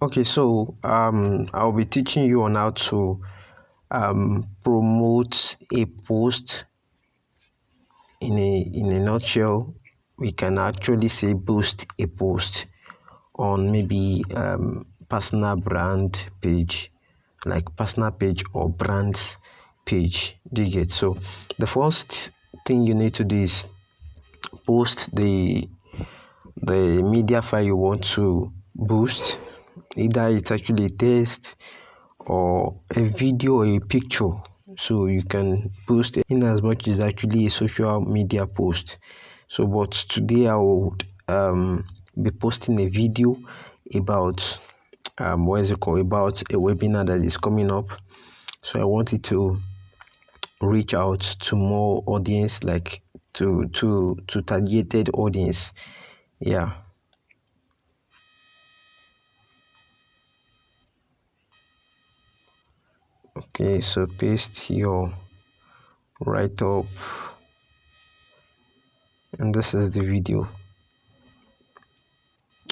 Okay, so I'll be teaching you on how to promote a post. In a nutshell, we can actually say boost a post on maybe personal brand page, like personal page or brands page. Do you get? So the first thing you need to do is post the media file you want to boost. Either it's actually a text or a video or a picture, so you can post it in as much as actually a social media post. So but today I would be posting a video about what is it called, about a webinar that is coming up. So I wanted to reach out to more audience, like to targeted audience. Yeah. Okay, so paste your write up, and this is the video.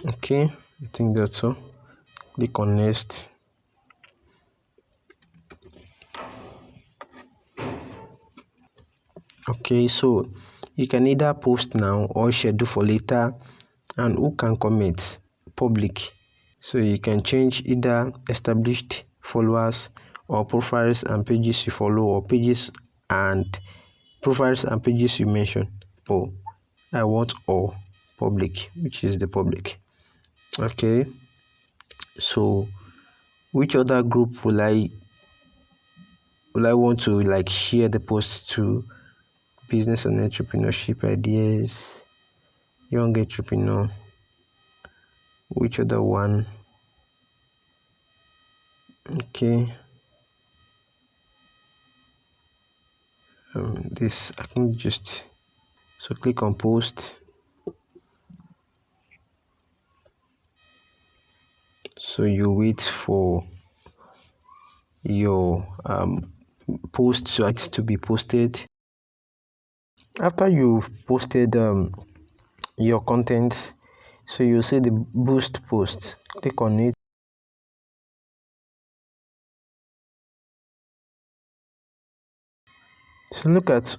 Okay, I think that's all. Click on next. Okay, so you can either post now or schedule for later. And who can comment? Public. So you can change either established followers or profiles and pages you follow, or pages and profiles and pages you mention. Oh, I want all public, which is the public. Okay, so which other group will I want to like share the post to? Business and entrepreneurship ideas, young entrepreneur. Which other one? Okay, this I think just so click on post. So you wait for your post to be posted. After you've posted your content, so you see the boost post. Click on it. So look at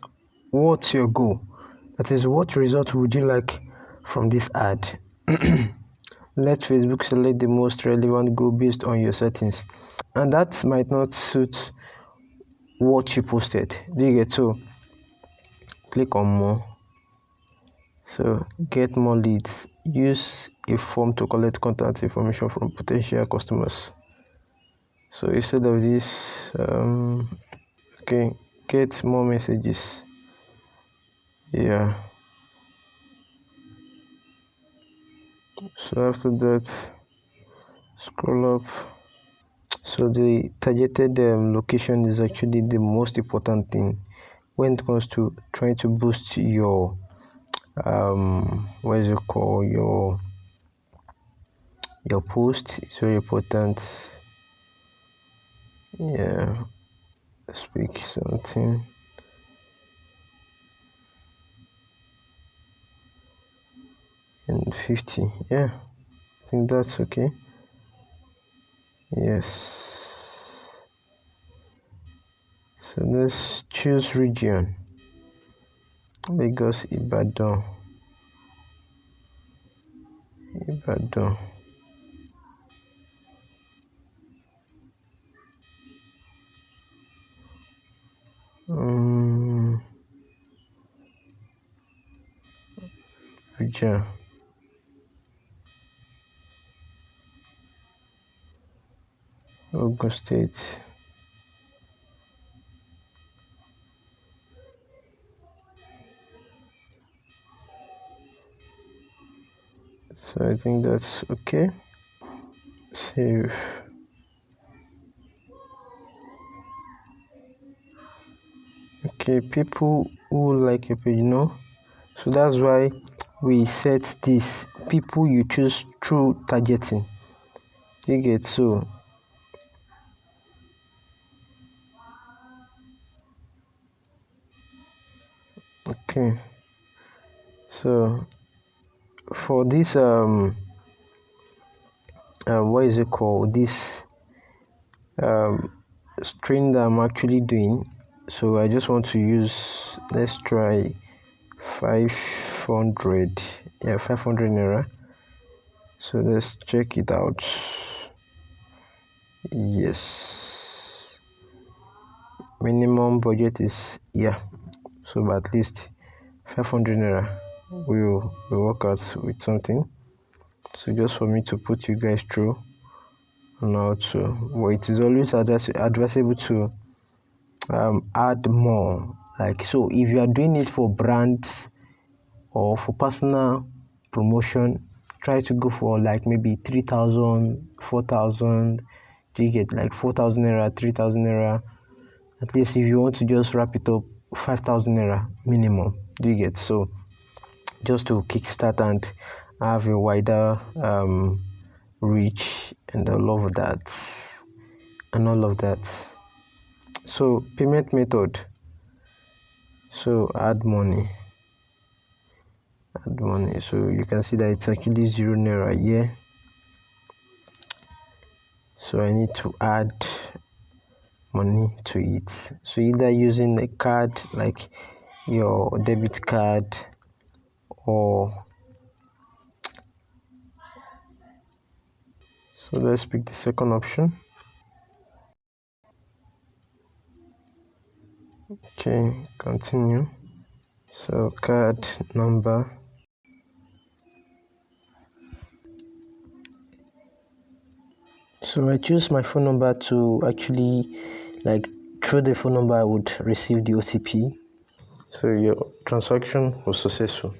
what's your goal. That is, what result would you like from this ad? Let Facebook select the most relevant goal based on your settings. And that might not suit what you posted. Do you get? So click on more. So get more leads. Use a form to collect contact information from potential customers. So instead of this, okay, get more messages. Yeah. So after that, scroll up. So the targeted location is actually the most important thing when it comes to trying to boost your what is it called, your post. It's very important. Yeah, speak something. And 50. Yeah, I think that's okay. Yes. So let's choose region. Lagos, Ibadan. Ibadan. Region. Ogun State. So I think that's okay. Save. Okay, people who like your page, so that's why we set this people you choose through targeting. You get? So okay, so for this what is it called, this string that I'm actually doing. So I just want to use, let's try 500. Yeah, 500 naira. So let's check it out. Yes, minimum budget is, yeah, so but at least 500 naira will work out with something. So just for me to put you guys through on how to, well, it is always advisable to add more. Like, so if you are doing it for brands or for personal promotion, try to go for like maybe 3,000, 4,000. Do you get like 4,000 naira, 3,000 naira? At least if you want to just wrap it up, 5,000 naira minimum. Do you get? So just to kickstart and have a wider reach and all of that. So payment method. So add money. So you can see that it's actually 0 naira here. So I need to add money to it. So either using a card like your debit card, or so let's pick the second option. Okay, continue. So card number. So I choose my phone number to actually, like, through the phone number I would receive the OTP. So your transaction was successful.